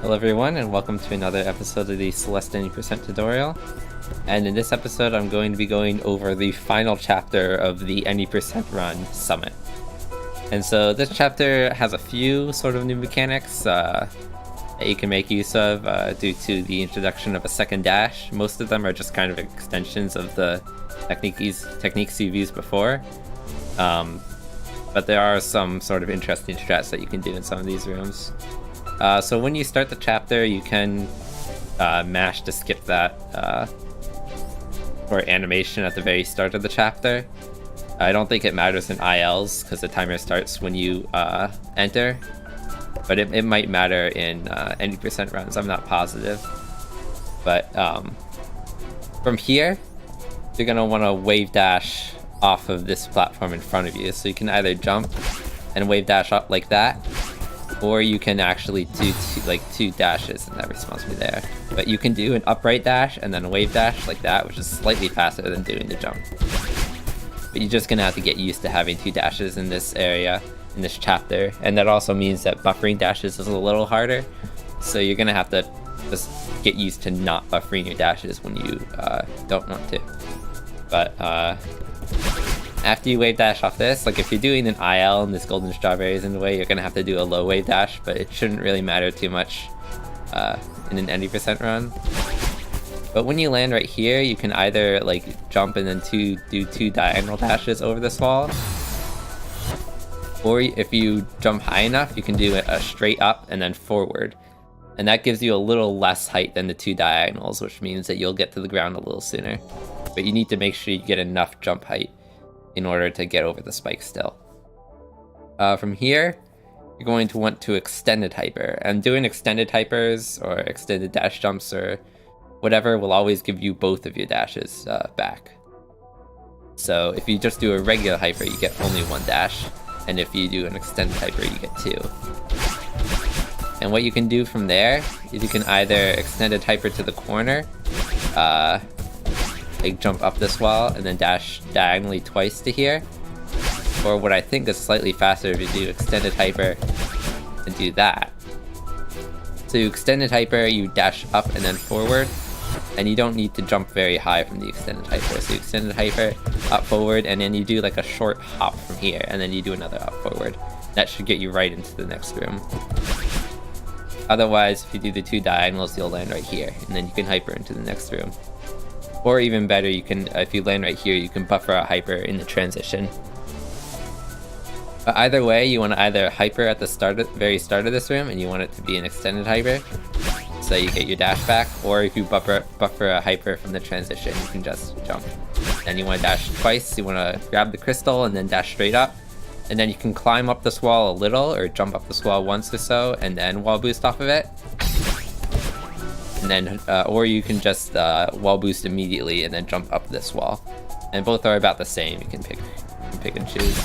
Hello everyone, and welcome to another episode of the Celeste 90% tutorial. And in this episode, I'm going to be going over the final chapter of the 90% Run Summit. And so this chapter has a few sort of new mechanics that you can make use of due to the introduction of a second dash. Most of them are just kind of extensions of the techniques you've used before. But there are some sort of interesting strats that you can do in some of these rooms. So when you start the chapter, you can mash to skip that for animation at the very start of the chapter. I don't think it matters in ILs because the timer starts when you enter, but it might matter in 90% runs. I'm not positive. But from here, you're going to want to wave dash off of this platform in front of you. So you can either jump and wave dash up like that, or you can actually do two dashes, and that respawns me there. But you can do an upright dash and then a wave dash like that, which is slightly faster than doing the jump. But you're just gonna have to get used to having two dashes in this area, in this chapter, and that also means that buffering dashes is a little harder. So you're gonna have to just get used to not buffering your dashes when you don't want to. But after you wave dash off this, like if you're doing an IL and this golden strawberry is in the way, you're gonna have to do a low wave dash, but it shouldn't really matter too much in an 90% run. But when you land right here, you can either like jump and then do two diagonal dashes over this wall, or if you jump high enough, you can do a straight up and then forward, and that gives you a little less height than the two diagonals, which means that you'll get to the ground a little sooner. But you need to make sure you get enough jump height in order to get over the spike still. From here, you're going to want to extended hyper, and doing extended hypers or extended dash jumps or whatever will always give you both of your dashes back. So if you just do a regular hyper, you get only one dash, and if you do an extended hyper, you get two. And what you can do from there is you can either extended hyper to the corner, like jump up this wall and then dash diagonally twice to here, or what I think is slightly faster if you do extended hyper and do that. So you extended hyper, you dash up and then forward, and you don't need to jump very high from the extended hyper. So you extended hyper, up forward, and then you do like a short hop from here, and then you do another up forward. That should get you right into the next room. Otherwise, if you do the two diagonals, you'll land right here, and then you can hyper into the next room. Or even better, you can, if you land right here, you can buffer a hyper in the transition. But either way, you want to either hyper at the very start of this room, and you want it to be an extended hyper, so you get your dash back, or if you buffer a hyper from the transition, you can just jump. Then you want to dash twice, you want to grab the crystal and then dash straight up, and then you can climb up this wall a little, or jump up this wall once or so, and then wall boost off of it. And then, or you can just wall boost immediately and then jump up this wall. And both are about the same. You can pick and choose.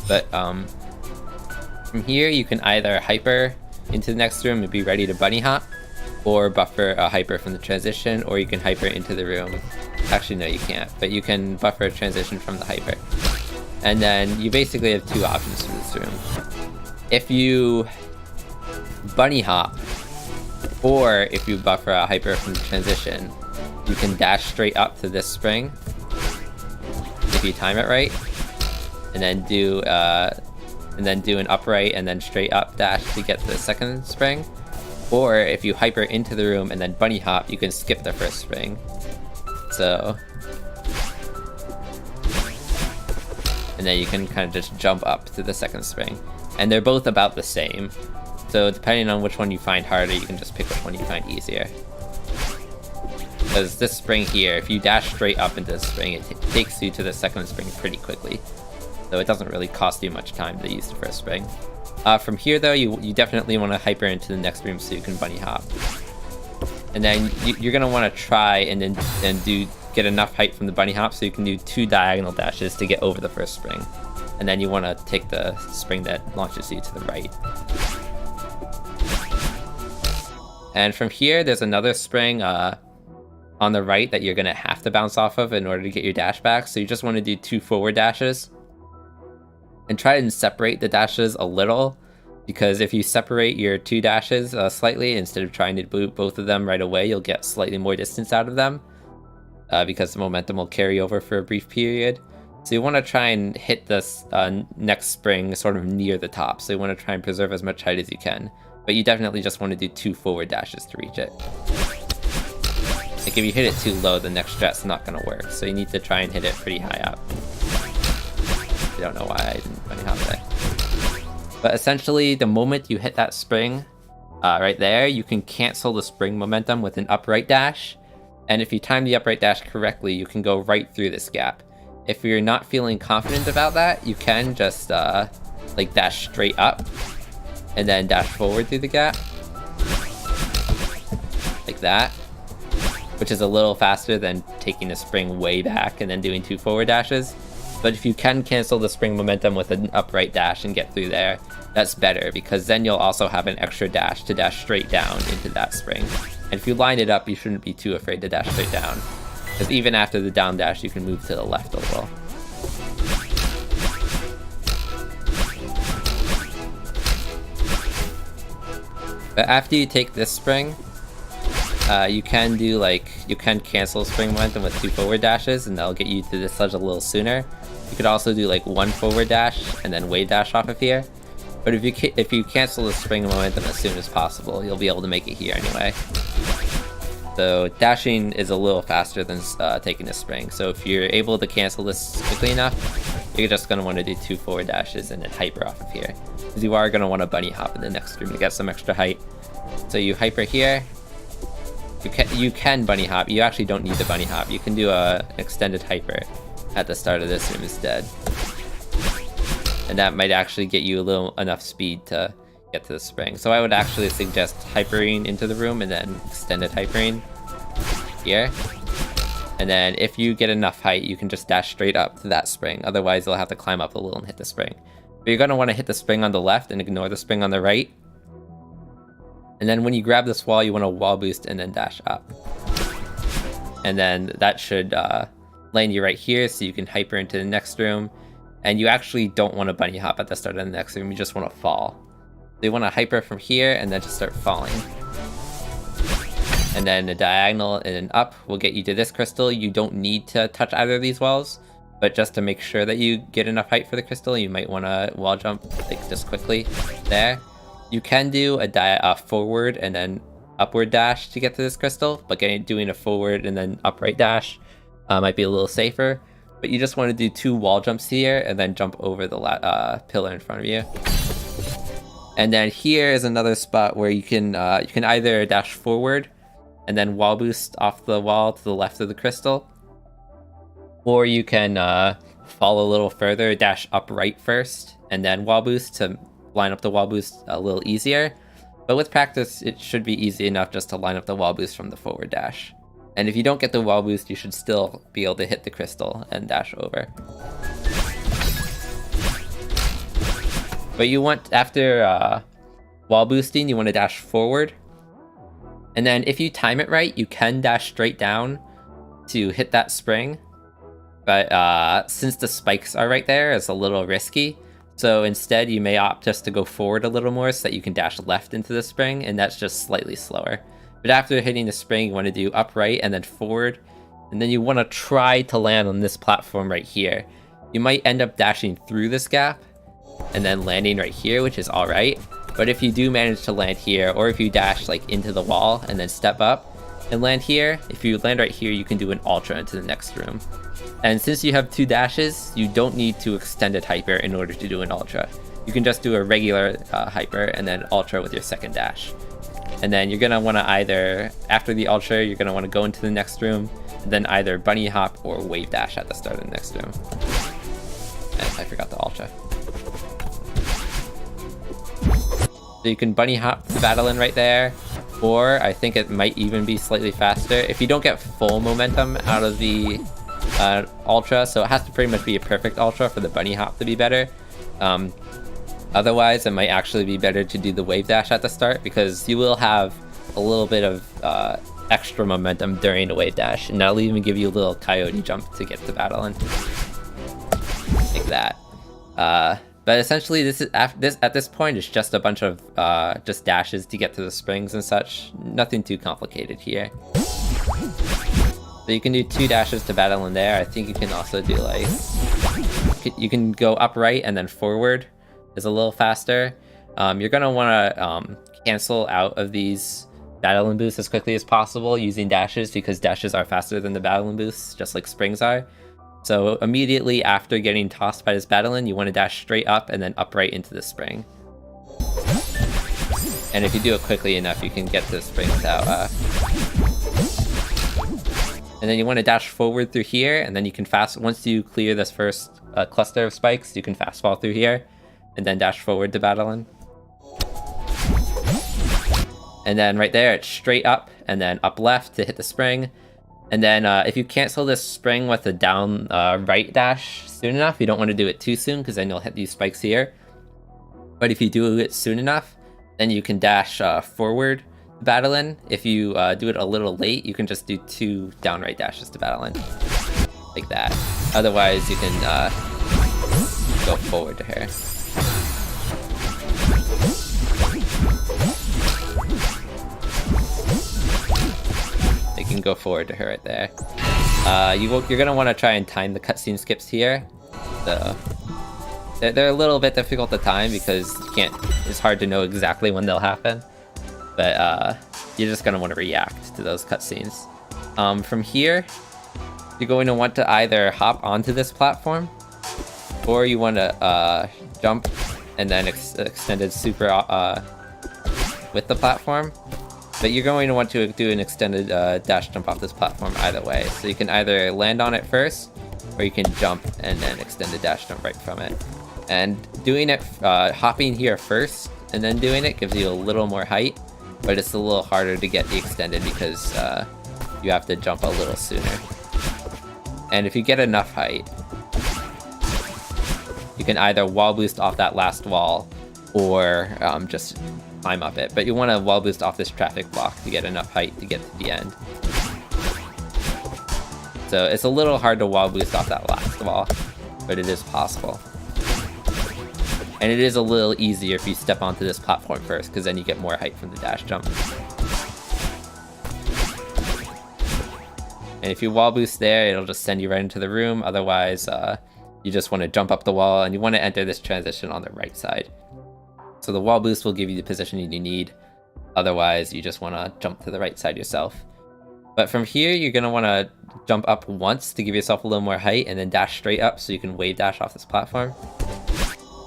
But from here, you can either hyper into the next room and be ready to bunny hop, or buffer a hyper from the transition, or you can hyper into the room. Actually, no, you can't. But you can buffer a transition from the hyper. And then you basically have two options for this room. If you bunny hop, or if you buffer a hyper from the transition, you can dash straight up to this spring if you time it right, and then do an upright and then straight up dash to get to the second spring. Or if you hyper into the room and then bunny hop, you can skip the first spring. So, and then you can kind of just jump up to the second spring, and they're both about the same. So depending on which one you find harder, you can just pick which one you find easier. Because this spring here, if you dash straight up into the spring, it takes you to the second spring pretty quickly. So it doesn't really cost you much time to use the first spring. From here though, you definitely want to hyper into the next room so you can bunny hop. And then you're going to want to try and get enough height from the bunny hop so you can do two diagonal dashes to get over the first spring. And then you want to take the spring that launches you to the right. And from here, there's another spring on the right that you're going to have to bounce off of in order to get your dash back. So you just want to do two forward dashes. And try and separate the dashes a little because if you separate your 2 dashes slightly, instead of trying to boot both of them right away, you'll get slightly more distance out of them, because the momentum will carry over for a brief period. So you want to try and hit this next spring sort of near the top, so you want to try and preserve as much height as you can, but you definitely just want to do 2 forward dashes to reach it. Like if you hit it too low, the next stret's not going to work, so you need to try and hit it pretty high up. I don't know why I didn't bunny hop there. But essentially, the moment you hit that spring right there, you can cancel the spring momentum with an upright dash, and if you time the upright dash correctly, you can go right through this gap. If you're not feeling confident about that, you can just like dash straight up, and then dash forward through the gap. Like that. Which is a little faster than taking the spring way back and then doing 2 forward dashes. But if you can cancel the spring momentum with an upright dash and get through there, that's better, because then you'll also have an extra dash to dash straight down into that spring. And if you line it up, you shouldn't be too afraid to dash straight down, because even after the down dash, you can move to the left a little. But after you take this spring, you can cancel spring momentum with 2 forward dashes, and that'll get you to this ledge a little sooner. You could also do like 1 forward dash and then wave dash off of here. But if you cancel the spring momentum as soon as possible, you'll be able to make it here anyway. So dashing is a little faster than taking the spring. So if you're able to cancel this quickly enough, you're just going to want to do 2 forward dashes and then hyper off of here, because you are going to want to bunny hop in the next room to get some extra height. So you hyper here. You can bunny hop. You actually don't need the bunny hop. You can do an extended hyper at the start of this room instead. And that might actually get you enough speed to get to the spring. So I would actually suggest hypering into the room and then extended hypering here. And then if you get enough height, you can just dash straight up to that spring. Otherwise, you'll have to climb up a little and hit the spring. But you're going to want to hit the spring on the left and ignore the spring on the right. And then when you grab this wall, you want to wall boost and then dash up. And then that should land you right here, so you can hyper into the next room. And you actually don't want to bunny hop at the start of the next room, you just want to fall. So you want to hyper from here and then just start falling. And then the diagonal and up will get you to this crystal. You don't need to touch either of these walls, but just to make sure that you get enough height for the crystal, you might want to wall jump like just quickly there. You can do a forward and then upward dash to get to this crystal, but doing a forward and then upright dash might be a little safer. But you just want to do 2 wall jumps here and then jump over the pillar in front of you. And then here is another spot where you can either dash forward and then wall boost off the wall to the left of the crystal, or you can fall a little further, dash upright first and then wall boost to line up the wall boost a little easier. But with practice, it should be easy enough just to line up the wall boost from the forward dash. And if you don't get the wall boost, you should still be able to hit the crystal and dash over. But you want, after wall boosting, you want to dash forward. And then if you time it right, you can dash straight down to hit that spring. But since the spikes are right there, it's a little risky. So instead, you may opt just to go forward a little more so that you can dash left into the spring, and that's just slightly slower. But after hitting the spring, you want to do upright and then forward, and then you want to try to land on this platform right here. You might end up dashing through this gap and then landing right here, which is alright. But if you do manage to land here, or if you dash like into the wall and then step up and land here, if you land right here, you can do an ultra into the next room. And since you have 2 dashes, you don't need to extend it hyper in order to do an ultra. You can just do a regular hyper and then ultra with your second dash. And then you're going to want to either, after the ultra, you're going to want to go into the next room, and then either bunny hop or wave dash at the start of the next room. And I forgot the ultra. So you can bunny hop the battle in right there, or I think it might even be slightly faster if you don't get full momentum out of the ultra, so it has to pretty much be a perfect ultra for the bunny hop to be better. Otherwise, it might actually be better to do the wave dash at the start, because you will have a little bit of extra momentum during the wave dash, and that'll even give you a little coyote jump to get to battle in. Like that. But essentially, this is at this point, it's just a bunch of just dashes to get to the springs and such. Nothing too complicated here. So you can do 2 dashes to battle in there. I think you can also do like you can go upright and then forward is a little faster. You're gonna want to cancel out of these Battling boosts as quickly as possible using dashes, because dashes are faster than the Battling boosts, just like springs are. So immediately after getting tossed by this Battling, you want to dash straight up and then upright into the spring. And if you do it quickly enough, you can get to the spring without... And then you want to dash forward through here, and then you can once you clear this first cluster of spikes, you can fast fall through here, and then dash forward to Battling. And then right there, it's straight up, and then up left to hit the spring. And then if you cancel this spring with a down right dash soon enough, you don't want to do it too soon, because then you'll hit these spikes here. But if you do it soon enough, then you can dash forward to Battling. If you do it a little late, you can just do 2 down right dashes to Battling. Like that. Otherwise, you can go forward to her. You can go forward to her right there. You're gonna want to try and time the cutscene skips here. So they're a little bit difficult to time because you can't. It's hard to know exactly when they'll happen. But you're just gonna want to react to those cutscenes. From here, you're going to want to either hop onto this platform, or you want to jump and then extended super with the platform. But you're going to want to do an extended dash jump off this platform either way. So you can either land on it first, or you can jump and then extend a dash jump right from it. And doing it, hopping here first and then doing it gives you a little more height, but it's a little harder to get the extended because you have to jump a little sooner. And if you get enough height, you can either wall boost off that last wall, or just climb up it. But you want to wall boost off this traffic block to get enough height to get to the end. So it's a little hard to wall boost off that last wall, but it is possible. And it is a little easier if you step onto this platform first, because then you get more height from the dash jump. And if you wall boost there, it'll just send you right into the room. Otherwise, you just want to jump up the wall, and you want to enter this transition on the right side. So the wall boost will give you the positioning you need. Otherwise, you just want to jump to the right side yourself. But from here, you're going to want to jump up once to give yourself a little more height, and then dash straight up so you can wave dash off this platform.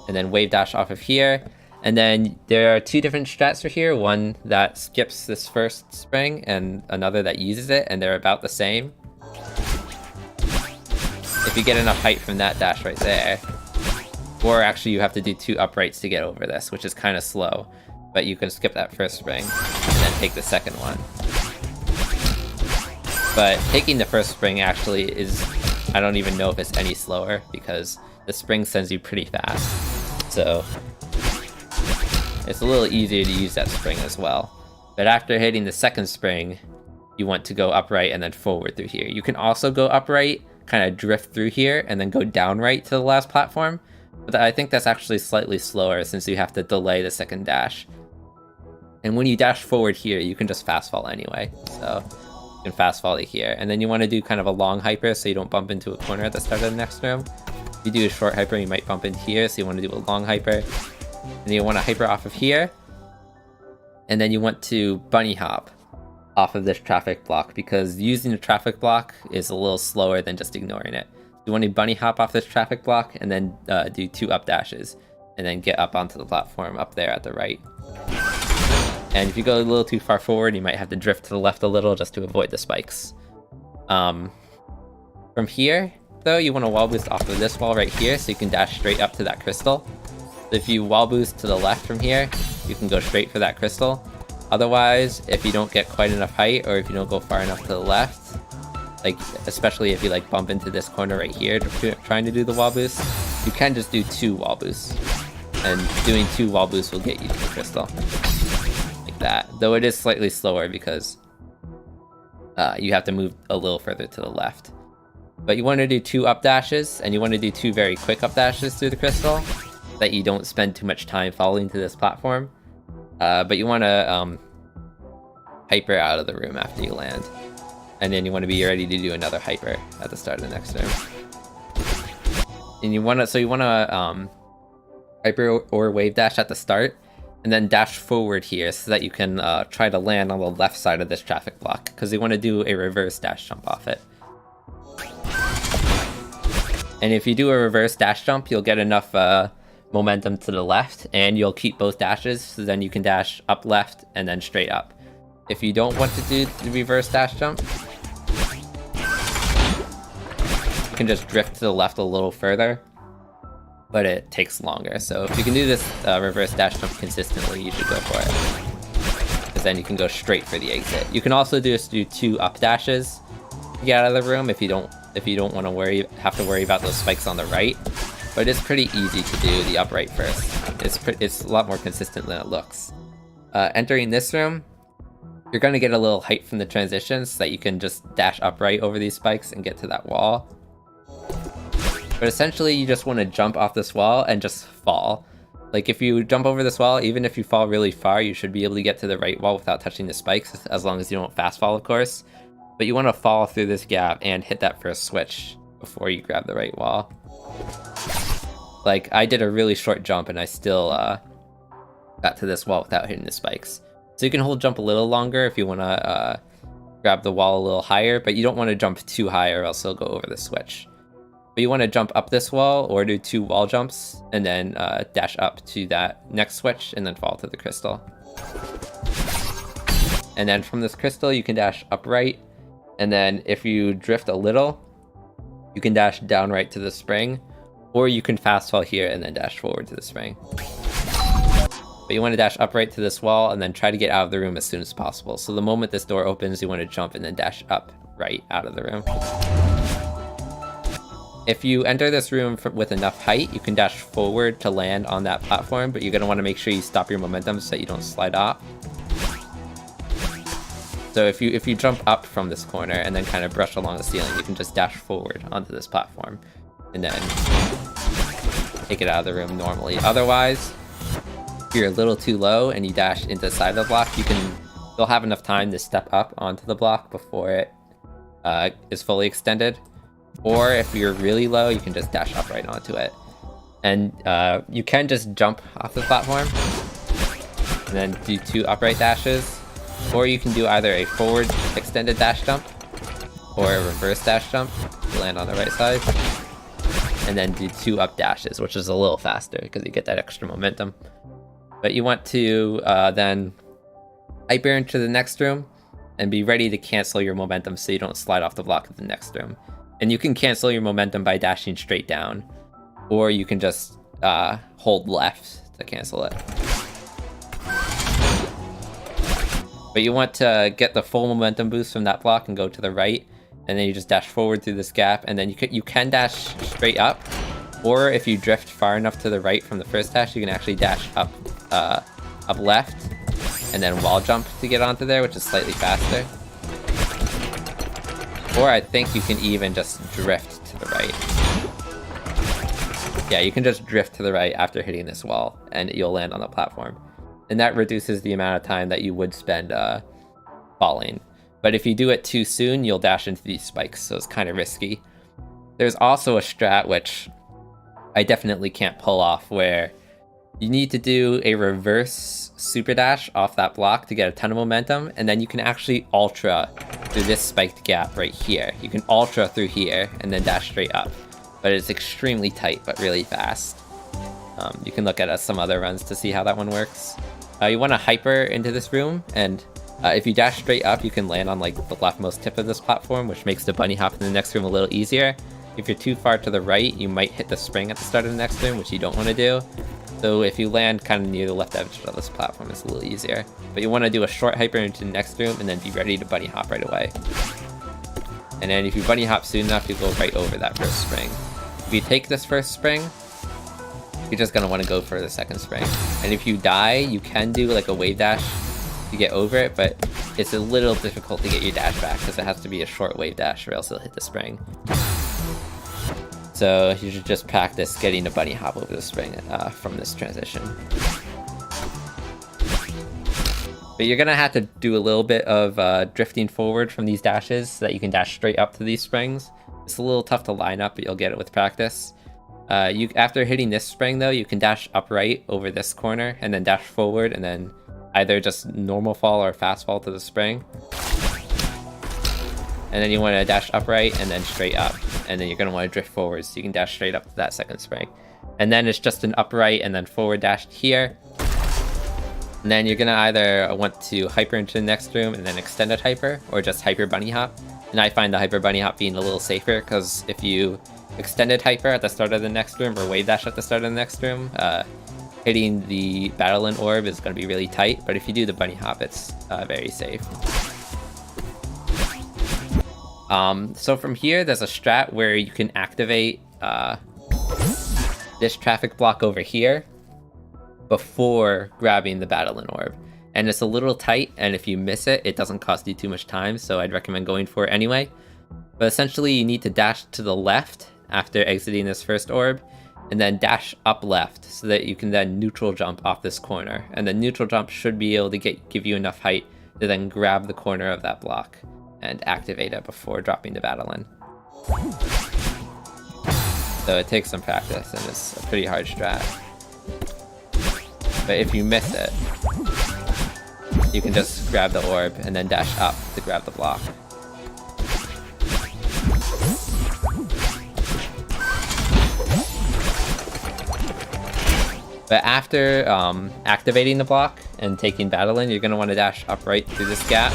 And then wave dash off of here. And then there are 2 different strats for here. One that skips this first spring, and another that uses it, and they're about the same. If you get enough height from that dash right there. Or actually you have to do 2 uprights to get over this, which is kind of slow. But you can skip that first spring, and then take the second one. But taking the first spring actually is, I don't even know if it's any slower, because the spring sends you pretty fast. So it's a little easier to use that spring as well. But after hitting the second spring, you want to go upright and then forward through here. You can also go upright, kind of drift through here, and then go down right to the last platform. But I think that's actually slightly slower since you have to delay the second dash. And when you dash forward here, you can just fast fall anyway. So you can fast fall to here. And then you want to do kind of a long hyper so you don't bump into a corner at the start of the next room. If you do a short hyper, you might bump into here, so you want to do a long hyper. And you want to hyper off of here. And then you want to bunny hop off of this traffic block, because using the traffic block is a little slower than just ignoring it. You want to bunny hop off this traffic block and then do 2 up dashes, and then get up onto the platform up there at the right. And if you go a little too far forward, you might have to drift to the left a little just to avoid the spikes. From here, though, you want to wall boost off of this wall right here so you can dash straight up to that crystal. So if you wall boost to the left from here, you can go straight for that crystal. Otherwise, if you don't get quite enough height, or if you don't go far enough to the left, like especially if you like bump into this corner right here trying to do the wall boost, you can just do 2 wall boosts. And doing 2 wall boosts will get you to the crystal. Like that. Though it is slightly slower because you have to move a little further to the left. But you want to do 2 up dashes, and you want to do 2 very quick up dashes through the crystal. that you don't spend too much time falling to this platform. But you want to hyper out of the room after you land. And then you want to be ready to do another hyper at the start of the next room. And you want to, hyper or wave dash at the start, and then dash forward here so that you can try to land on the left side of this traffic block, because you want to do a reverse dash jump off it. And if you do a reverse dash jump, you'll get enough momentum to the left, and you'll keep both dashes, so then you can dash up left and then straight up. If you don't want to do the reverse dash jump, you can just drift to the left a little further, but it takes longer. So if you can do this reverse dash jump consistently, you should go for it, because then you can go straight for the exit. You can also do 2 up dashes to get out of the room if you don't want to have to worry about those spikes on the right. But it's pretty easy to do the upright first. It's a lot more consistent than it looks. Entering this room, you're going to get a little height from the transitions so that you can just dash upright over these spikes and get to that wall. But essentially, you just want to jump off this wall and just fall. Like, if you jump over this wall, even if you fall really far, you should be able to get to the right wall without touching the spikes, as long as you don't fast fall, of course. But you want to fall through this gap and hit that first switch before you grab the right wall. Like, I did a really short jump and I still got to this wall without hitting the spikes. So you can hold jump a little longer if you want to grab the wall a little higher, but you don't want to jump too high or else it'll go over the switch. But you want to jump up this wall or do 2 wall jumps and then dash up to that next switch and then fall to the crystal. And then from this crystal, you can dash upright. And then if you drift a little, you can dash down right to the spring, or you can fast fall here and then dash forward to the spring. But you want to dash upright to this wall and then try to get out of the room as soon as possible. So the moment this door opens, you want to jump and then dash up right out of the room. If you enter this room with enough height, you can dash forward to land on that platform, but you're going to want to make sure you stop your momentum so that you don't slide off. So if you jump up from this corner and then kind of brush along the ceiling, you can just dash forward onto this platform and then take it out of the room normally. Otherwise, if you're a little too low and you dash into the side of the block, you'll have enough time to step up onto the block before it is fully extended. Or if you're really low, you can just dash up right onto it. And you can just jump off the platform and then do 2 upright dashes. Or you can do either a forward extended dash jump or a reverse dash jump to land on the right side. And then do 2 up dashes, which is a little faster because you get that extra momentum. But you want to then hyper into the next room and be ready to cancel your momentum so you don't slide off the block of the next room. And you can cancel your momentum by dashing straight down, or you can just hold left to cancel it. But you want to get the full momentum boost from that block and go to the right, and then you just dash forward through this gap, and then you can dash straight up, or if you drift far enough to the right from the first dash, you can actually dash up left, and then wall jump to get onto there, which is slightly faster. Or I think you can even just drift to the right. Yeah, you can just drift to the right after hitting this wall, and you'll land on the platform. And that reduces the amount of time that you would spend falling. But if you do it too soon, you'll dash into these spikes, so it's kind of risky. There's also a strat, which I definitely can't pull off, where you need to do a reverse super dash off that block to get a ton of momentum, and then you can actually ultra through this spiked gap right here. You can ultra through here and then dash straight up. But it's extremely tight, but really fast. You can look at some other runs to see how that one works. You want to hyper into this room, and if you dash straight up, you can land on like the leftmost tip of this platform, which makes the bunny hop in the next room a little easier. If you're too far to the right, you might hit the spring at the start of the next room, which you don't want to do. So if you land kind of near the left edge of this platform, it's a little easier. But you want to do a short hyper into the next room and then be ready to bunny hop right away. And then if you bunny hop soon enough, you go right over that first spring. If you take this first spring, you're just going to want to go for the second spring. And if you die, you can do like a wave dash to get over it, but it's a little difficult to get your dash back because it has to be a short wave dash or else it'll hit the spring. So you should just practice getting a bunny hop over the spring from this transition. But you're gonna have to do a little bit of drifting forward from these dashes so that you can dash straight up to these springs. It's a little tough to line up, but you'll get it with practice. After hitting this spring though, you can dash upright over this corner and then dash forward and then either just normal fall or fast fall to the spring. And then you want to dash upright and then straight up. And then you're going to want to drift forward so you can dash straight up to that second spring. And then it's just an upright and then forward dash here. And then you're going to either want to hyper into the next room and then extended hyper, or just hyper bunny hop. And I find the hyper bunny hop being a little safer, because if you extended hyper at the start of the next room or wave dash at the start of the next room, hitting the Battleland orb is going to be really tight. But if you do the bunny hop, it's very safe. So from here, there's a strat where you can activate this traffic block over here before grabbing the Battleland orb. And it's a little tight, and if you miss it, it doesn't cost you too much time, so I'd recommend going for it anyway. But essentially, you need to dash to the left after exiting this first orb, and then dash up left so that you can then neutral jump off this corner. And the neutral jump should be able to give you enough height to then grab the corner of that block and activate it before dropping the Battleland. So it takes some practice, and it's a pretty hard strat. But if you miss it, you can just grab the orb and then dash up to grab the block. But after activating the block and taking Battleland, you're going to want to dash upright through this gap.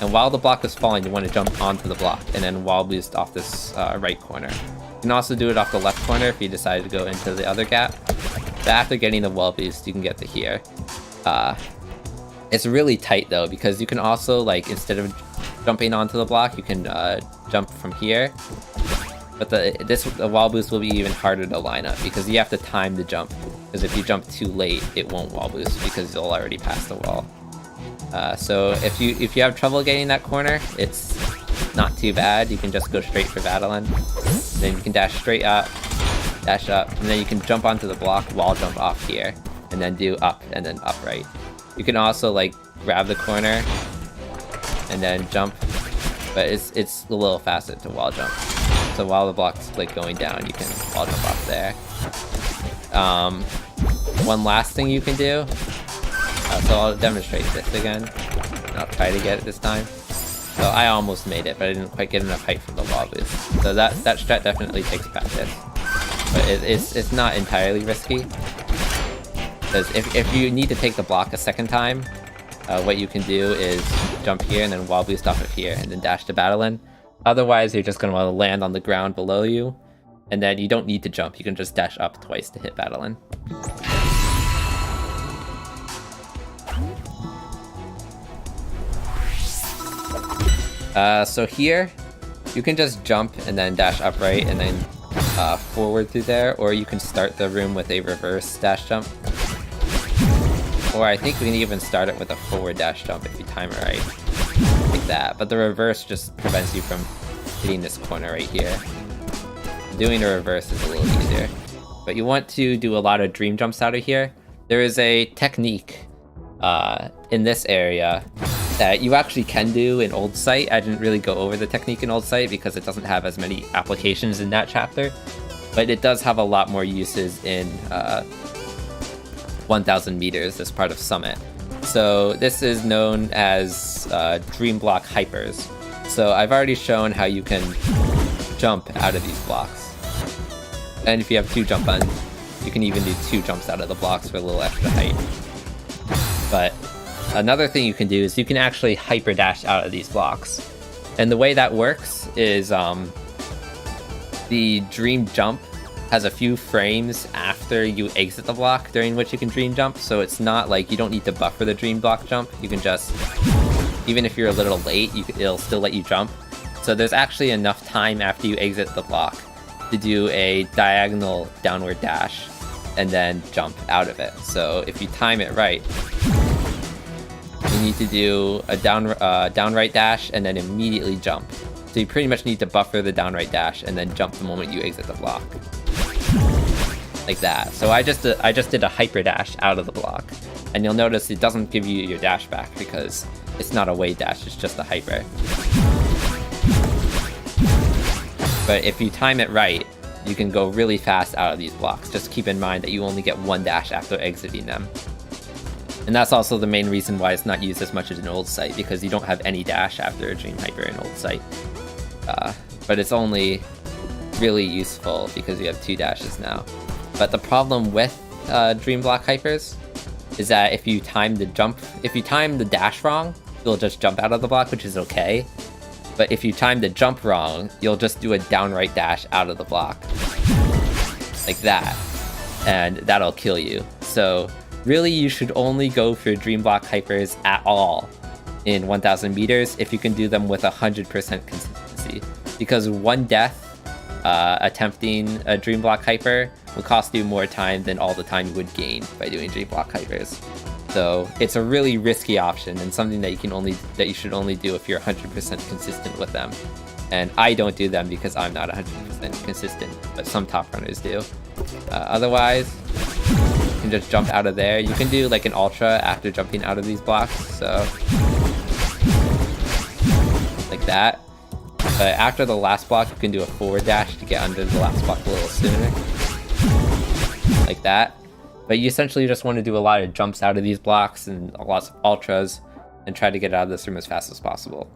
And while the block is falling, you want to jump onto the block and then wall boost off this right corner. You can also do it off the left corner if you decide to go into the other gap. But after getting the wall boost, you can get to here. It's really tight though, because you can also, like, instead of jumping onto the block, you can jump from here. But the wall boost will be even harder to line up because you have to time the jump. Because if you jump too late, it won't wall boost because you'll already pass the wall. So if you have trouble getting that corner, it's not too bad. You can just go straight for Battleland. Then you can dash straight up, dash up, and then you can jump onto the block, wall jump off here, and then do up and then upright. You can also, like, grab the corner and then jump, but it's a little faster to wall jump. So while the block's, like, going down, you can wall jump off there. One last thing you can do, so I'll demonstrate this again. I'll try to get it this time. So I almost made it, but I didn't quite get enough height from the wall boost. So that strat definitely takes practice, but it's not entirely risky. Because if you need to take the block a second time, what you can do is jump here and then wall boost off of here and then dash to Battleland. Otherwise, you're just going to want to land on the ground below you, and then you don't need to jump. You can just dash up twice to hit Battleland. So here, you can just jump and then dash upright and then forward through there, or you can start the room with a reverse dash jump. Or I think we can even start it with a forward dash jump if you time it right. Like that. But the reverse just prevents you from hitting this corner right here. Doing the reverse is a little easier. But you want to do a lot of dream jumps out of here. There is a technique in this area that you actually can do in Old Site. I didn't really go over the technique in Old Site because it doesn't have as many applications in that chapter. But it does have a lot more uses in 1000 meters, this part of Summit. So this is known as Dream Block Hypers. So I've already shown how you can jump out of these blocks. And if you have 2 jump buttons, you can even do 2 jumps out of the blocks for a little extra height. But another thing you can do is you can actually hyper dash out of these blocks. And the way that works is the dream jump has a few frames after you exit the block during which you can dream jump, so it's not like you don't need to buffer the dream block jump. You can just, even if you're a little late, it'll still let you jump. So there's actually enough time after you exit the block to do a diagonal downward dash and then jump out of it. So if you time it right, you need to do a downright dash and then immediately jump. So you pretty much need to buffer the down right dash and then jump the moment you exit the block. Like that. So I just did a hyper dash out of the block. And you'll notice it doesn't give you your dash back because it's not a wave dash, it's just a hyper. But if you time it right, you can go really fast out of these blocks. Just keep in mind that you only get one dash after exiting them. And that's also the main reason why it's not used as much as an old site, because you don't have any dash after a Dream Hyper in old site. But it's only really useful because you have 2 dashes now. But the problem with Dream Block Hypers is that if you time the dash wrong, you'll just jump out of the block, which is okay. But if you time the jump wrong, you'll just do a downright dash out of the block. Like that. And that'll kill you. So really you should only go for Dream Block Hypers at all in 1000 meters if you can do them with 100% consistency. Because one death attempting a Dream Block Hyper will cost you more time than all the time you would gain by doing Dream Block Hypers. So it's a really risky option and something that you should only do if you're 100% consistent with them. And I don't do them because I'm not 100% consistent, but some top runners do. Otherwise, you can just jump out of there. You can do like an ultra after jumping out of these blocks, so like that. But after the last block, you can do a forward dash to get under the last block a little sooner. Like that. But you essentially just want to do a lot of jumps out of these blocks and lots of ultras and try to get out of this room as fast as possible.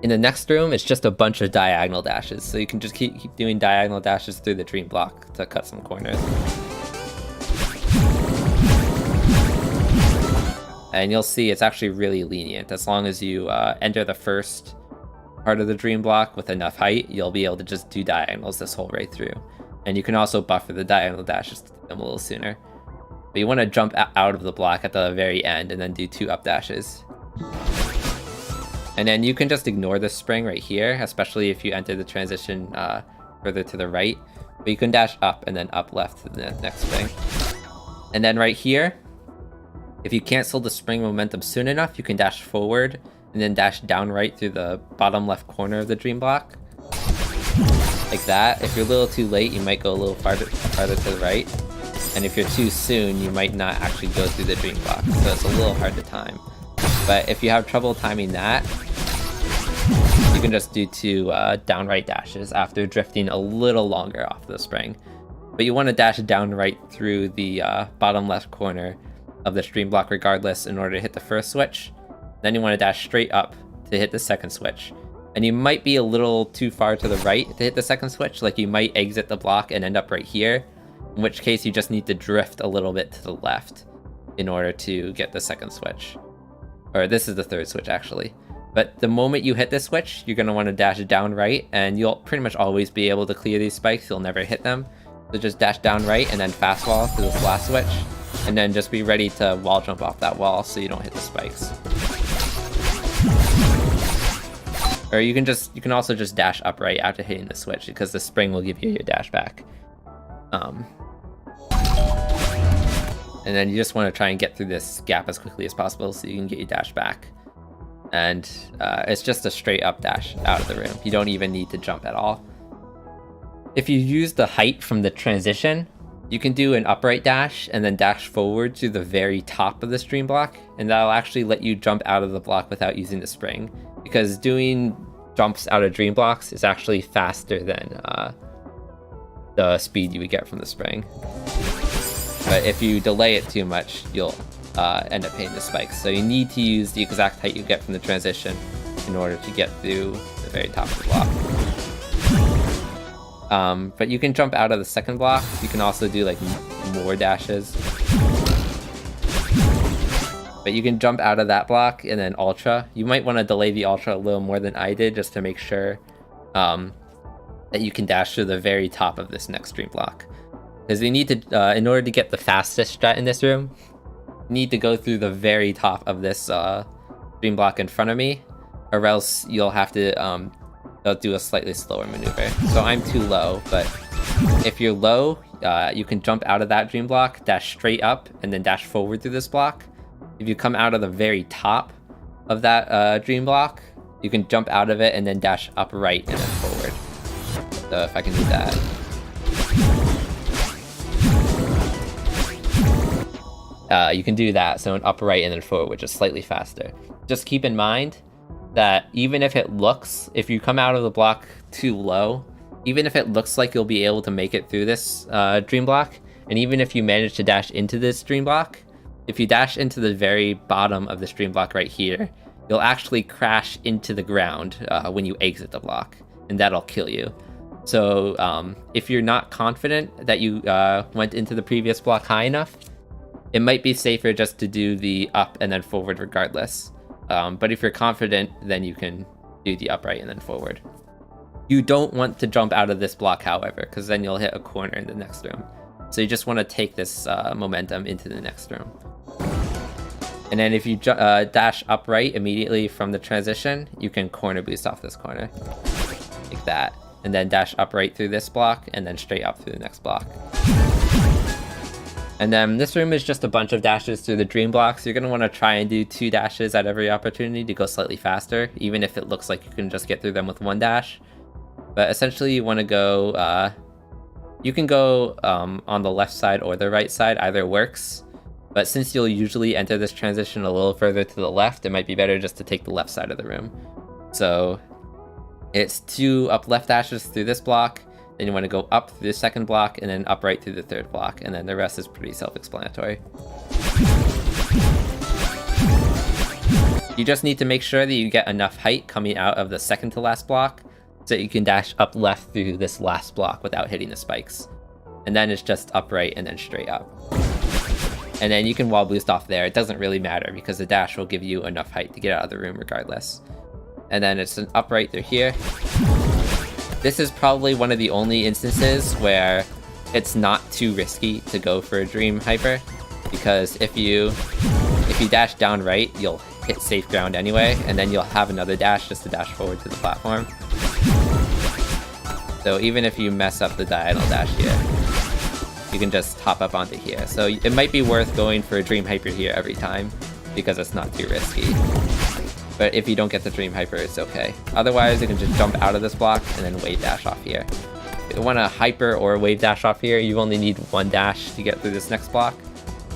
In the next room, it's just a bunch of diagonal dashes. So you can just keep doing diagonal dashes through the dream block to cut some corners. And you'll see it's actually really lenient. As long as you enter the first part of the dream block with enough height, you'll be able to just do diagonals this whole way through. And you can also buffer the diagonal dashes to do them a little sooner. But you want to jump out of the block at the very end and then do 2 up dashes. And then you can just ignore this spring right here, especially if you enter the transition further to the right. But you can dash up and then up left to the next spring. And then right here, if you cancel the spring momentum soon enough, you can dash forward and then dash down right through the bottom left corner of the dream block. Like that. If you're a little too late, you might go a little farther to the right. And if you're too soon, you might not actually go through the dream block. So it's a little hard to time. But if you have trouble timing that, you can just do 2 downright dashes after drifting a little longer off the spring. But you want to dash downright through the bottom left corner of the stream block regardless in order to hit the first switch. Then you want to dash straight up to hit the second switch. And you might be a little too far to the right to hit the second switch, like you might exit the block and end up right here, in which case you just need to drift a little bit to the left in order to get the second switch. Or this is the third switch actually. But the moment you hit this switch, you're going to want to dash down right, and you'll pretty much always be able to clear these spikes. You'll never hit them. So just dash down right and then fast wall to this last switch, and then just be ready to wall jump off that wall so you don't hit the spikes. Or you can also just dash upright after hitting the switch, because the spring will give you your dash back. And then you just want to try and get through this gap as quickly as possible so you can get your dash back. And it's just a straight up dash out of the room. You don't even need to jump at all. If you use the height from the transition, you can do an upright dash and then dash forward to the very top of the stream block, and that'll actually let you jump out of the block without using the spring, because doing jumps out of dream blocks is actually faster than the speed you would get from the spring. But if you delay it too much, you'll end up hitting the spikes. So you need to use the exact height you get from the transition in order to get through the very top of the block. But you can jump out of the second block. You can also do like more dashes. But you can jump out of that block and then ultra. You might want to delay the ultra a little more than I did, just to make sure that you can dash to the very top of this next dream block. Because we need to, in order to get the fastest strat in this room, you need to go through the very top of this dream block in front of me, or else you'll have to do a slightly slower maneuver. So I'm too low, but if you're low, you can jump out of that dream block, dash straight up, and then dash forward through this block. If you come out of the very top of that dream block, you can jump out of it and then dash up, right, and then forward. So if I can do that. You can do that, so an up, right, and then forward, which is slightly faster. Just keep in mind that even if if you come out of the block too low, even if it looks like you'll be able to make it through this dream block, and even if you manage to dash into this dream block, if you dash into the very bottom of this dream block right here, you'll actually crash into the ground when you exit the block, and that'll kill you. So if you're not confident that you went into the previous block high enough, it might be safer just to do the up and then forward regardless. But if you're confident, then you can do the upright and then forward. You don't want to jump out of this block, however, because then you'll hit a corner in the next room. So you just want to take this momentum into the next room. And then if you dash upright immediately from the transition, you can corner boost off this corner. Like that. And then dash upright through this block, and then straight up through the next block. And then this room is just a bunch of dashes through the dream blocks. You're going to want to try and do 2 dashes at every opportunity to go slightly faster, even if it looks like you can just get through them with 1 dash. But essentially you want to go, you can go on the left side or the right side, either works. But since you'll usually enter this transition a little further to the left, it might be better just to take the left side of the room. So it's 2 up left dashes through this block, then you want to go up through the second block, and then up right through the third block, and then the rest is pretty self-explanatory. You just need to make sure that you get enough height coming out of the second to last block, so that you can dash up left through this last block without hitting the spikes. And then it's just upright and then straight up. And then you can wall boost off there. It doesn't really matter because the dash will give you enough height to get out of the room regardless. And then it's an upright through here. This is probably one of the only instances where it's not too risky to go for a dream hyper, because if you dash down right, you'll hit safe ground anyway, and then you'll have another dash just to dash forward to the platform. So even if you mess up the diagonal dash here, you can just hop up onto here. So it might be worth going for a dream hyper here every time, because it's not too risky. But if you don't get the dream hyper, it's okay. Otherwise, you can just jump out of this block and then wave dash off here. If you want to hyper or wave dash off here, you only need 1 dash to get through this next block.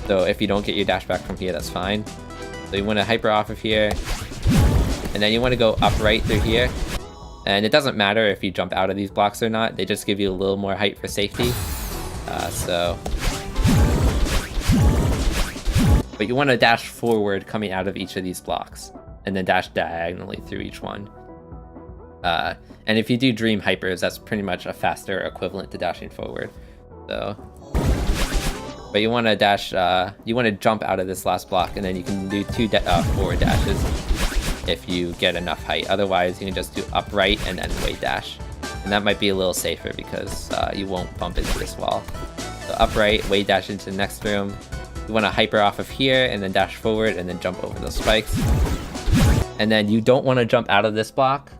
So if you don't get your dash back from here, that's fine. So you want to hyper off of here, and then you want to go upright through here. And it doesn't matter if you jump out of these blocks or not, they just give you a little more height for safety. But you want to dash forward coming out of each of these blocks, and then dash diagonally through each one. And if you do dream hypers, that's pretty much a faster equivalent to dashing forward. So, but you want to dash, you want to jump out of this last block, and then you can do 2 forward dashes if you get enough height. Otherwise, you can just do upright and then wave dash. And that might be a little safer because you won't bump into this wall. So upright, wave dash into the next room. You want to hyper off of here and then dash forward and then jump over those spikes. And then you don't want to jump out of this block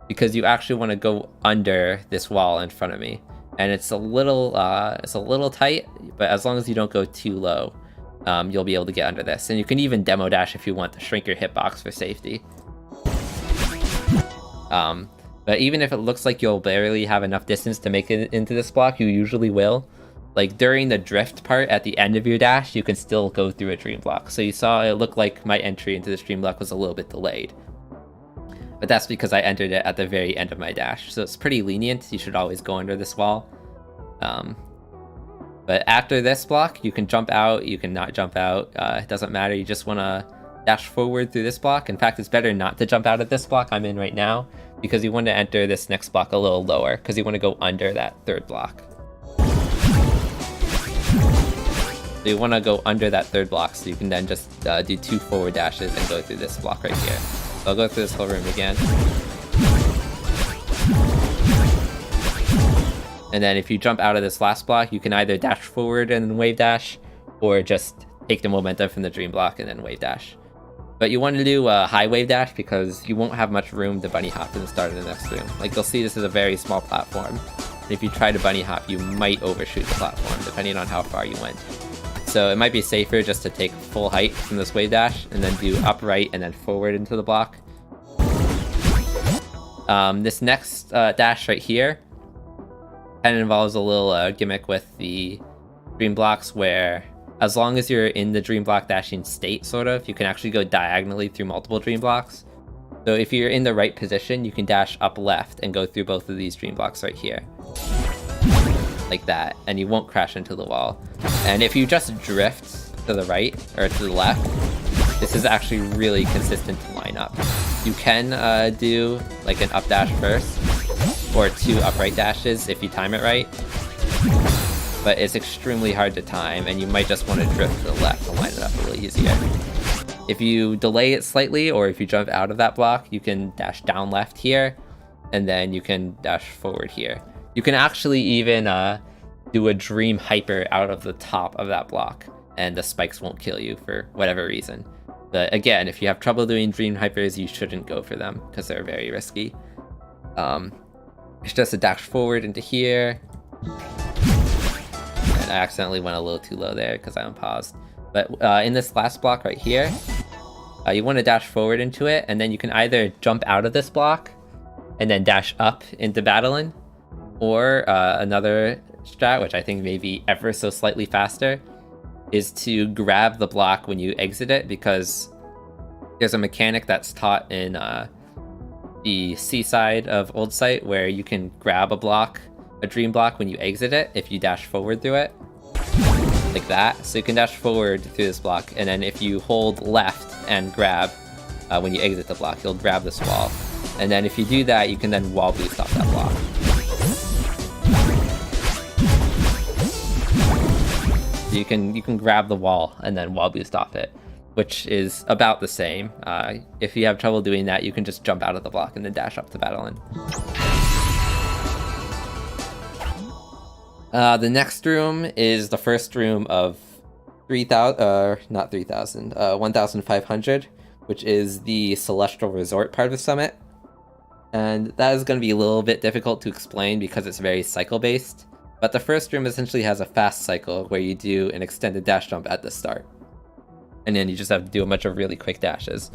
because you actually want to go under this wall in front of me. And it's a little tight, but as long as you don't go too low, you'll be able to get under this. And you can even demo dash if you want to shrink your hitbox for safety. But even if it looks like you'll barely have enough distance to make it into this block, you usually will. Like during the drift part at the end of your dash, you can still go through a dream block. So you saw it looked like my entry into this dream block was a little bit delayed. But that's because I entered it at the very end of my dash. So it's pretty lenient. You should always go under this wall. But after this block, you can jump out, you can not jump out. It doesn't matter. You just want to dash forward through this block. In fact, it's better not to jump out of this block I'm in right now, because you want to enter this next block a little lower, because you want to go under that third block. So you want to go under that third block, so you can then just do 2 forward dashes and go through this block right here. So I'll go through this whole room again. And then if you jump out of this last block, you can either dash forward and then wave dash, or just take the momentum from the dream block and then wave dash. But you want to do a high wave dash because you won't have much room to bunny hop in the start of the next room. Like you'll see, this is a very small platform. And if you try to bunny hop, you might overshoot the platform depending on how far you went. So it might be safer just to take full height from this wave dash and then do upright and then forward into the block. This next dash right here kind of involves a little gimmick with the dream blocks where as long as you're in the dream block dashing state, sort of, you can actually go diagonally through multiple dream blocks. So if you're in the right position, you can dash up left and go through both of these dream blocks right here. Like that, and you won't crash into the wall. And if you just drift to the right, or to the left, this is actually really consistent to line up. You can do like an up dash first, or 2 upright dashes if you time it right. But it's extremely hard to time, and you might just want to drift to the left to line it up a little easier. If you delay it slightly, or if you jump out of that block, you can dash down left here, and then you can dash forward here. You can actually even do a dream hyper out of the top of that block, and the spikes won't kill you for whatever reason. But again, if you have trouble doing dream hypers, you shouldn't go for them, because they're very risky. It's just a dash forward into here. I accidentally went a little too low there because I unpaused. But in this last block right here, you want to dash forward into it, and then you can either jump out of this block and then dash up into battling, or another strat, which I think may be ever so slightly faster, is to grab the block when you exit it, because there's a mechanic that's taught in the C side of Old Site where you can grab a dream block when you exit it if you dash forward through it. Like that. So you can dash forward through this block, and then if you hold left and grab when you exit the block, you'll grab this wall. And then if you do that, you can then wall boost off that block. You can grab the wall and then wall boost off it, which is about the same. If you have trouble doing that, you can just jump out of the block and then dash up to battling. The next room is the first room of 1,500, which is the Celestial Resort part of the summit. And that is going to be a little bit difficult to explain because it's very cycle-based. But the first room essentially has a fast cycle where you do an extended dash jump at the start. And then you just have to do a bunch of really quick dashes.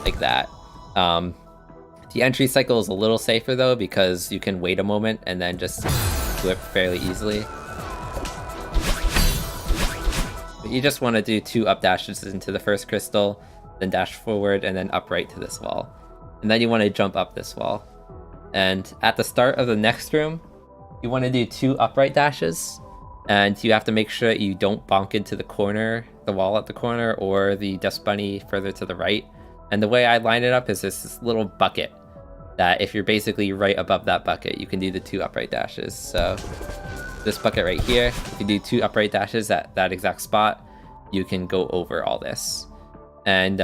Like that. The entry cycle is a little safer though, because you can wait a moment and then just do it fairly easily. But you just want to do 2 up dashes into the first crystal, then dash forward and then upright to this wall. And then you want to jump up this wall. And at the start of the next room, you want to do 2 upright dashes, and you have to make sure that you don't bonk into the corner, the wall at the corner, or the dust bunny further to the right. And the way I line it up is this little bucket that if you're basically right above that bucket, you can do the 2 upright dashes. So this bucket right here, if you do 2 upright dashes at that exact spot, you can go over all this. And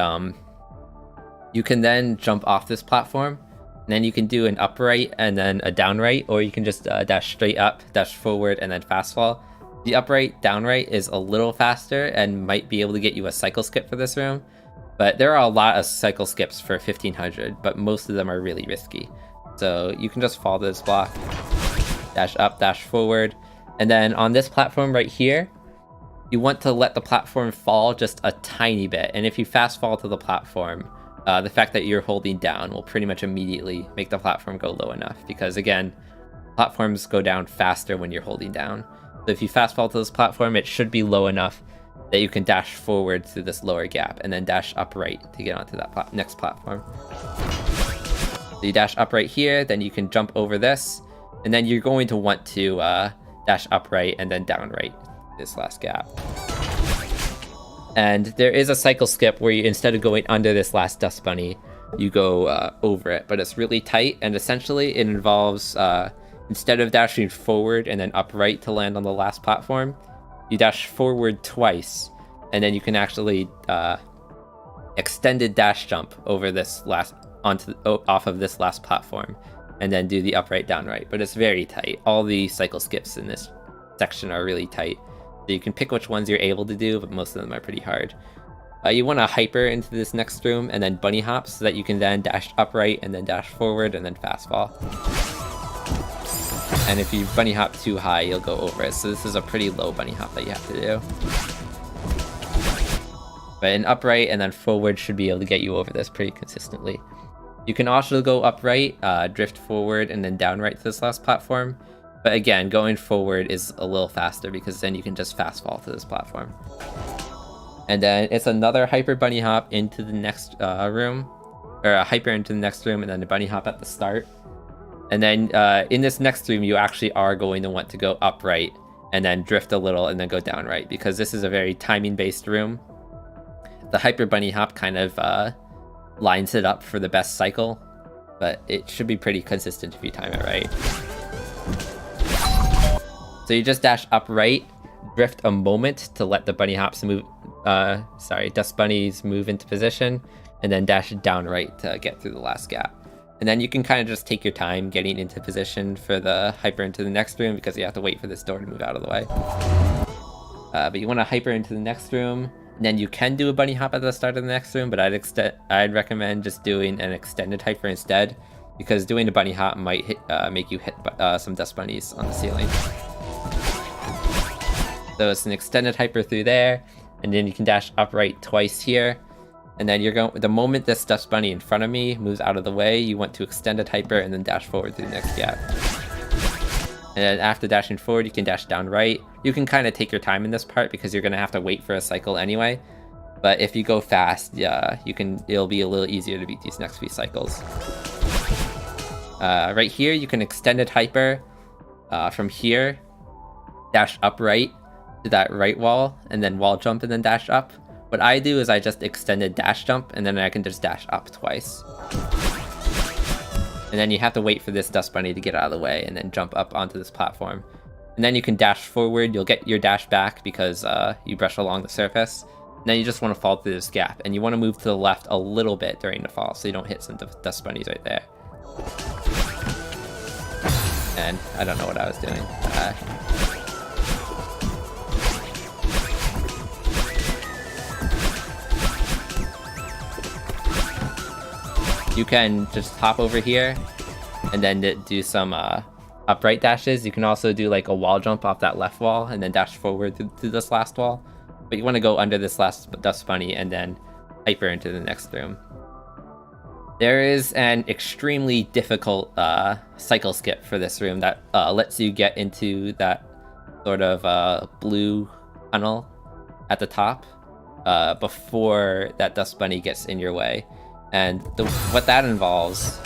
you can then jump off this platform, and then you can do an upright and then a downright, or you can just dash straight up, dash forward, and then fast fall. The upright downright is a little faster and might be able to get you a cycle skip for this room. But there are a lot of cycle skips for 1500, but most of them are really risky. So you can just fall to this block, dash up, dash forward. And then on this platform right here, you want to let the platform fall just a tiny bit. And if you fast fall to the platform, the fact that you're holding down will pretty much immediately make the platform go low enough. Because again, platforms go down faster when you're holding down. So if you fast fall to this platform, it should be low enough that you can dash forward through this lower gap and then dash upright to get onto that next platform. So you dash upright here, then you can jump over this, and then you're going to want to dash upright and then downright this last gap. And there is a cycle skip where you, instead of going under this last dust bunny, you go over it, but it's really tight, and essentially it involves instead of dashing forward and then upright to land on the last platform, you dash forward twice, and then you can actually extended dash jump over this off of this last platform, and then do the upright downright. But it's very tight. All the cycle skips in this section are really tight, so you can pick which ones you're able to do, but most of them are pretty hard. You want to hyper into this next room and then bunny hop so that you can then dash upright and then dash forward and then fast fall. And if you bunny hop too high, you'll go over it. So this is a pretty low bunny hop that you have to do. But an upright and then forward should be able to get you over this pretty consistently. You can also go upright, drift forward, and then down right to this last platform. But again, going forward is a little faster because then you can just fast fall to this platform. And then it's another hyper bunny hop into the next room, or a hyper into the next room, and then a bunny hop at the start. And then in this next room, you actually are going to want to go upright and then drift a little and then go down right, because this is a very timing-based room. The hyper bunny hop kind of lines it up for the best cycle, but it should be pretty consistent if you time it right. So you just dash upright, drift a moment to let the bunny hops move, dust bunnies move into position, and then dash down right to get through the last gap. And then you can kind of just take your time getting into position for the hyper into the next room, because you have to wait for this door to move out of the way. But you want to hyper into the next room, and then you can do a bunny hop at the start of the next room, but I'd recommend just doing an extended hyper instead, because doing a bunny hop might make you hit some dust bunnies on the ceiling. So it's an extended hyper through there, and then you can dash upright twice here. And then you're going, the moment this dust bunny in front of me moves out of the way, you want to extended hyper and then dash forward through the next gap. And then after dashing forward, you can dash down right. You can kind of take your time in this part because you're going to have to wait for a cycle anyway. But if you go fast, yeah, it'll be a little easier to beat these next few cycles. Right here, you can extended hyper from here, dash upright to that right wall, and then wall jump and then dash up. What I do is I just extended dash jump, and then I can just dash up twice. And then you have to wait for this dust bunny to get out of the way and then jump up onto this platform. And then you can dash forward, you'll get your dash back because you brush along the surface. And then you just want to fall through this gap, and you want to move to the left a little bit during the fall so you don't hit some dust bunnies right there. And I don't know what I was doing. You can just hop over here and then do some upright dashes. You can also do like a wall jump off that left wall and then dash forward through this last wall. But you want to go under this last dust bunny and then hyper into the next room. There is an extremely difficult cycle skip for this room that lets you get into that sort of blue tunnel at the top before that dust bunny gets in your way. And what that involves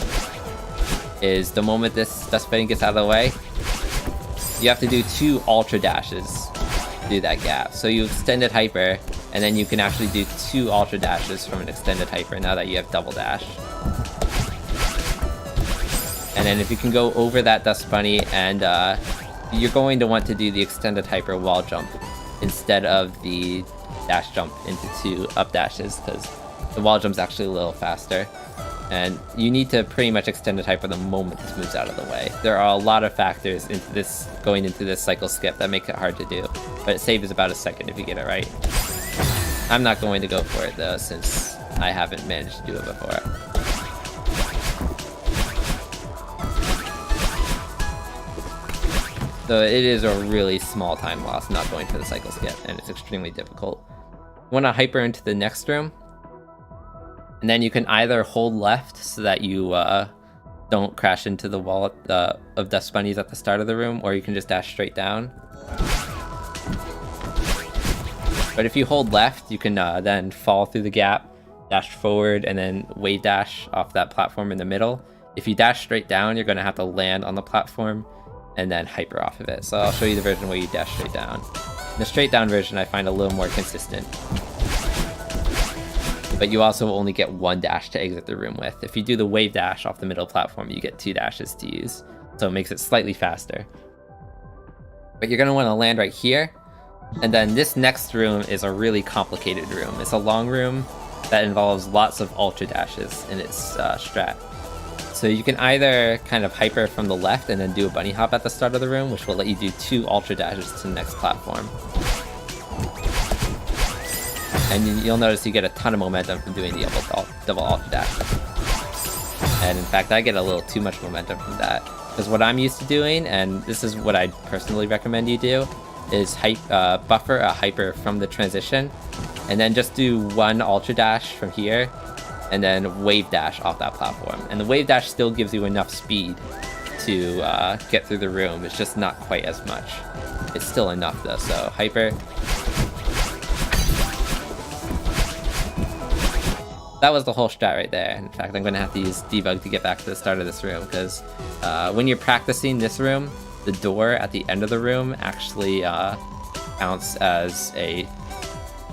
is the moment this dust bunny gets out of the way, you have to do 2 ultra dashes to do that gap. So you extended hyper, and then you can actually do 2 ultra dashes from an extended hyper now that you have double dash. And then if you can go over that dust bunny, and you're going to want to do the extended hyper wall jump instead of the dash jump into 2 up dashes, because the wall jump's actually a little faster. And you need to pretty much extend the hyper the moment this moves out of the way. There are a lot of factors into this going into this cycle skip that make it hard to do, but it saves about a second if you get it right. I'm not going to go for it though, since I haven't managed to do it before. So it is a really small time loss not going for the cycle skip, and it's extremely difficult. You want to hyper into the next room, and then you can either hold left so that you don't crash into the wall of dust bunnies at the start of the room, or you can just dash straight down. But if you hold left, you can then fall through the gap, dash forward, and then wave dash off that platform in the middle. If you dash straight down, you're going to have to land on the platform and then hyper off of it. So I'll show you the version where you dash straight down. The straight down version I find a little more consistent. But you also only get 1 dash to exit the room with. If you do the wave dash off the middle platform, you get 2 dashes to use. So it makes it slightly faster. But you're going to want to land right here. And then this next room is a really complicated room. It's a long room that involves lots of ultra dashes in its strat. So you can either kind of hyper from the left and then do a bunny hop at the start of the room, which will let you do 2 ultra dashes to the next platform. And you'll notice you get a ton of momentum from doing the double ultra dash. And in fact, I get a little too much momentum from that. Because what I'm used to doing, and this is what I personally recommend you do, is buffer a hyper from the transition, And then just do one ultra dash from here, and then wave dash off that platform. And the wave dash still gives you enough speed to get through the room. It's just not quite as much. It's still enough though, so hyper. That was the whole strat right there. In fact, I'm going to have to use debug to get back to the start of this room, because when you're practicing this room, the door at the end of the room actually counts as a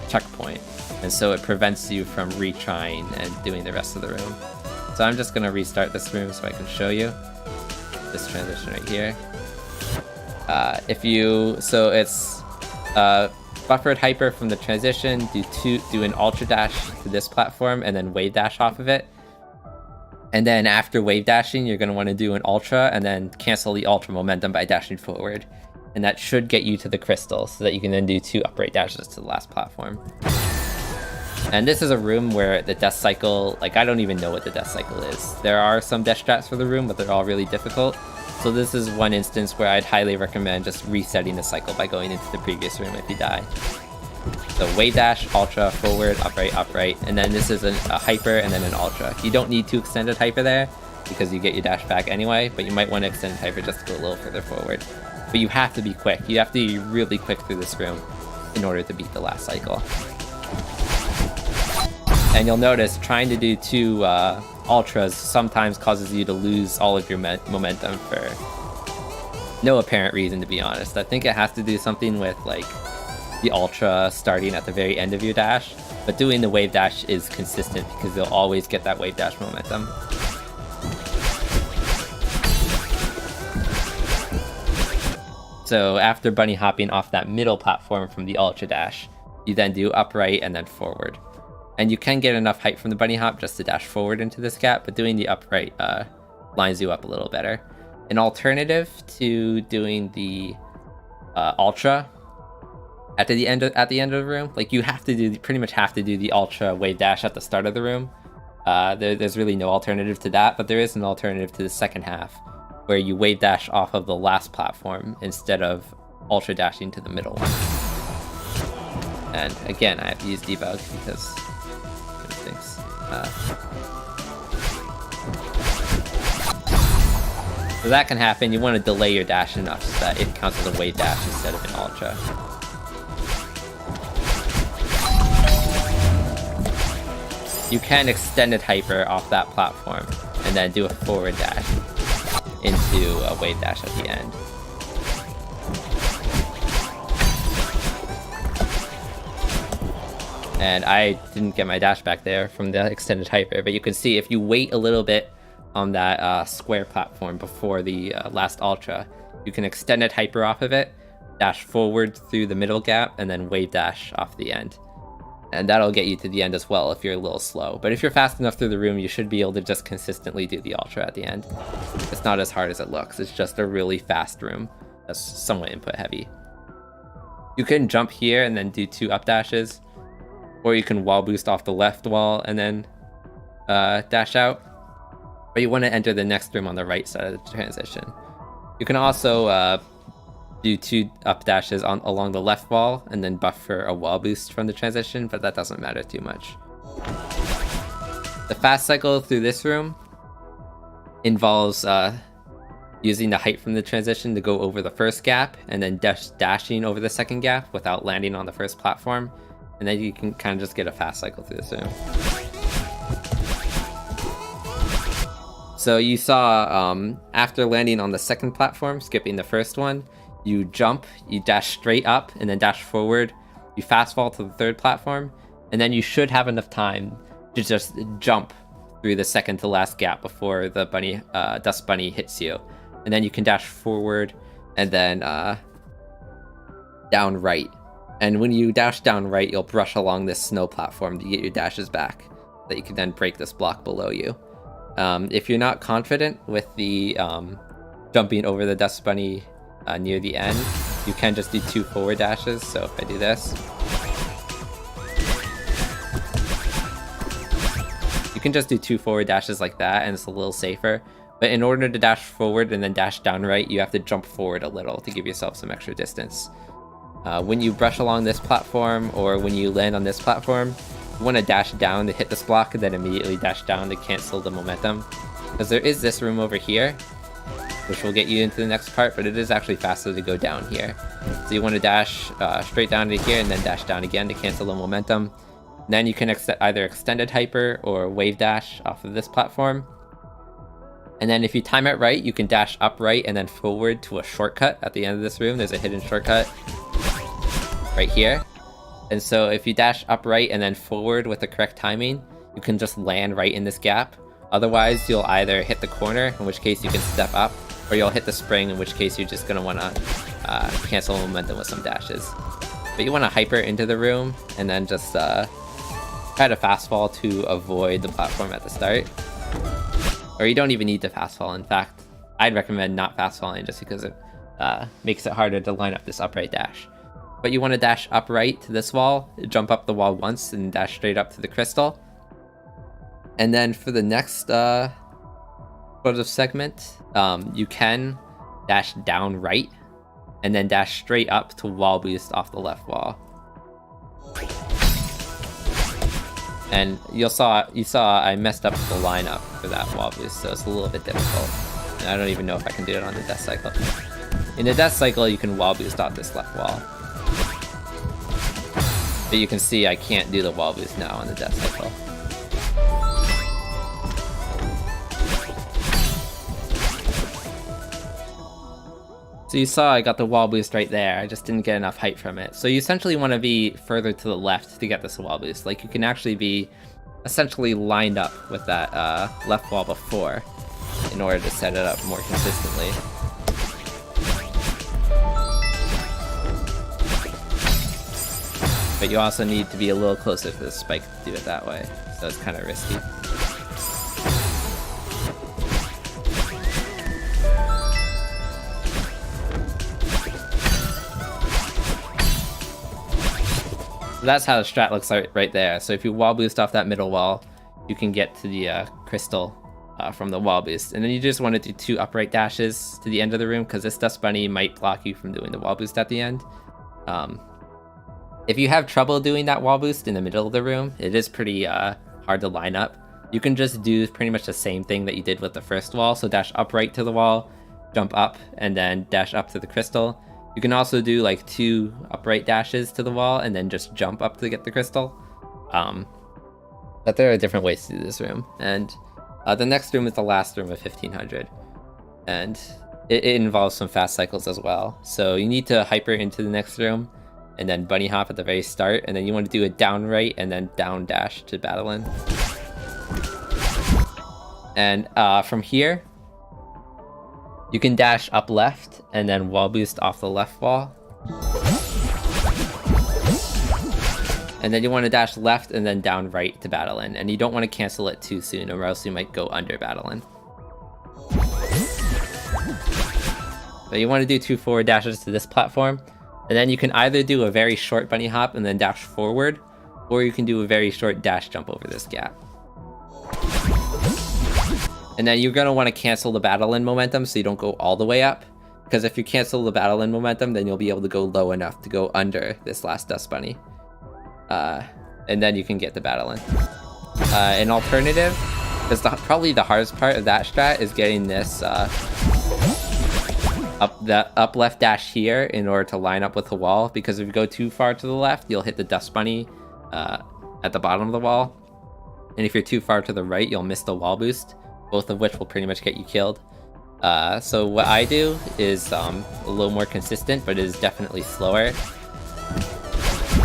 checkpoint, and so it prevents you from retrying and doing the rest of the room. So I'm just going to restart this room so I can show you this transition right here. So it's buffered hyper from the transition, do an ultra dash to this platform, and then wave dash off of it. And then after wave dashing, you're going to want to do an ultra, and then cancel the ultra momentum by dashing forward. And that should get you to the crystal, so that you can then do 2 upright dashes to the last platform. And this is a room where the death cycle, like, I don't even know what the death cycle is. There are some death strats for the room, but they're all really difficult. So this is one instance where I'd highly recommend just resetting the cycle by going into the previous room if you die. So wave dash, ultra, forward, upright, and then this is a hyper and then an ultra. You don't need to extended hyper there because you get your dash back anyway, but you might want to extend hyper just to go a little further forward. But you have to be quick. You have to be really quick through this room in order to beat the last cycle. And you'll notice trying to do 2 ultras sometimes causes you to lose all of your momentum for no apparent reason, to be honest. I think it has to do something with like the ultra starting at the very end of your dash, but doing the wave dash is consistent because you'll always get that wave dash momentum. So after bunny hopping off that middle platform from the ultra dash, you then do upright and then forward. And you can get enough height from the bunny hop just to dash forward into this gap, but doing the upright lines you up a little better. An alternative to doing the ultra at the end of the room, like you have to pretty much have to do the ultra wave dash at the start of the room. There's really no alternative to that, but there is an alternative to the second half, where you wave dash off of the last platform instead of ultra dashing to the middle one. And again, I have to use debug because things. So that can happen. You want to delay your dash enough so that it counts as a wave dash instead of an ultra. You can extend it hyper off that platform and then do a forward dash into a wave dash at the end. And I didn't get my dash back there from the extended hyper, but you can see if you wait a little bit on that square platform before the last ultra, you can extend it hyper off of it, dash forward through the middle gap, and then wave dash off the end. And that'll get you to the end as well if you're a little slow. But if you're fast enough through the room, you should be able to just consistently do the ultra at the end. It's not as hard as it looks. It's just a really fast room that's somewhat input heavy. You can jump here and then do 2 up dashes, or you can wall boost off the left wall and then dash out. But you want to enter the next room on the right side of the transition. You can also do 2 up dashes along the left wall and then buffer a wall boost from the transition, but that doesn't matter too much. The fast cycle through this room involves using the height from the transition to go over the first gap and then dashing over the second gap without landing on the first platform. And then you can kind of just get a fast cycle through this room. So you saw after landing on the second platform, skipping the first one, you jump, you dash straight up and then dash forward, you fast fall to the third platform, and then you should have enough time to just jump through the second to last gap before the bunny, dust bunny hits you. And then you can dash forward and then down right. And when you dash down right, you'll brush along this snow platform to get your dashes back, that you can then break this block below you. If you're not confident with the jumping over the dust bunny near the end, you can just do 2 forward dashes. So if I do this, you can just do 2 forward dashes like that, and it's a little safer. But in order to dash forward and then dash down right, you have to jump forward a little to give yourself some extra distance. When you brush along this platform, or when you land on this platform, you want to dash down to hit this block and then immediately dash down to cancel the momentum. Because there is this room over here, which will get you into the next part, but it is actually faster to go down here. So you want to dash straight down to here and then dash down again to cancel the momentum. Then you can either extended hyper or wave dash off of this platform. And then if you time it right, you can dash upright and then forward to a shortcut at the end of this room. There's a hidden shortcut right here. And so if you dash upright and then forward with the correct timing, you can just land right in this gap. Otherwise, you'll either hit the corner, in which case you can step up, or you'll hit the spring, in which case you're just going to want to cancel momentum with some dashes. But you want to hyper into the room and then just try to fast fall to avoid the platform at the start. Or you don't even need to fast fall. In fact, I'd recommend not fast falling just because it makes it harder to line up this upright dash. But you want to dash upright to this wall, jump up the wall once, and dash straight up to the crystal. And then for the next sort of segment, you can dash down right, and then dash straight up to wall boost off the left wall. And you saw I messed up the lineup for that wall boost, so it's a little bit difficult. And I don't even know if I can do it on the death cycle. In the death cycle, you can wall boost off this left wall. But you can see I can't do the wall boost now on the death cycle. So you saw I got the wall boost right there, I just didn't get enough height from it. So you essentially want to be further to the left to get this wall boost. Like you can actually be essentially lined up with that left wall before in order to set it up more consistently. But you also need to be a little closer to the spike to do it that way, so it's kind of risky. So that's how the strat looks like right there. So if you wall boost off that middle wall, you can get to the crystal from the wall boost. And then you just want to do 2 upright dashes to the end of the room, because this dust bunny might block you from doing the wall boost at the end. If you have trouble doing that wall boost in the middle of the room, it is pretty hard to line up. You can just do pretty much the same thing that you did with the first wall. So dash upright to the wall, jump up, and then dash up to the crystal. You can also do like 2 upright dashes to the wall and then just jump up to get the crystal. But there are different ways to do this room. And the next room is the last room of 1500. And it involves some fast cycles as well. So you need to hyper into the next room, and then bunny hop at the very start, and then you want to do a down right and then down dash to Battlein. And from here, you can dash up left and then wall boost off the left wall. And then you want to dash left and then down right to Battlein, and you don't want to cancel it too soon or else you might go under Battlein. But you want to do 2 forward dashes to this platform. And then you can either do a very short bunny hop and then dash forward, or you can do a very short dash jump over this gap. And then you're going to want to cancel the Battlein momentum so you don't go all the way up. Because if you cancel the Battlein momentum, then you'll be able to go low enough to go under this last dust bunny. And then you can get the Battlein. An alternative, because probably the hardest part of that strat is getting this up left dash here in order to line up with the wall, because if you go too far to the left, you'll hit the dust bunny at the bottom of the wall, and if you're too far to the right, you'll miss the wall boost, both of which will pretty much get you killed. So what I do is a little more consistent, but it is definitely slower,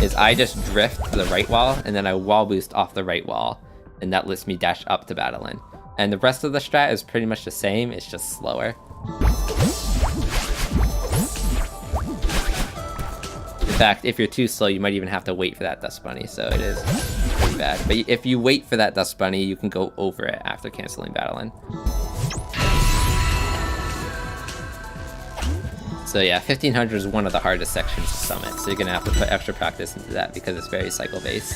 is I just drift to the right wall and then I wall boost off the right wall, and that lets me dash up to Battlein. And the rest of the strat is pretty much the same, it's just slower. In fact, if you're too slow, you might even have to wait for that dust bunny, so it is pretty bad. But if you wait for that dust bunny, you can go over it after canceling Battlein. So yeah, 1500 is one of the hardest sections to summit, so you're gonna have to put extra practice into that because it's very cycle based.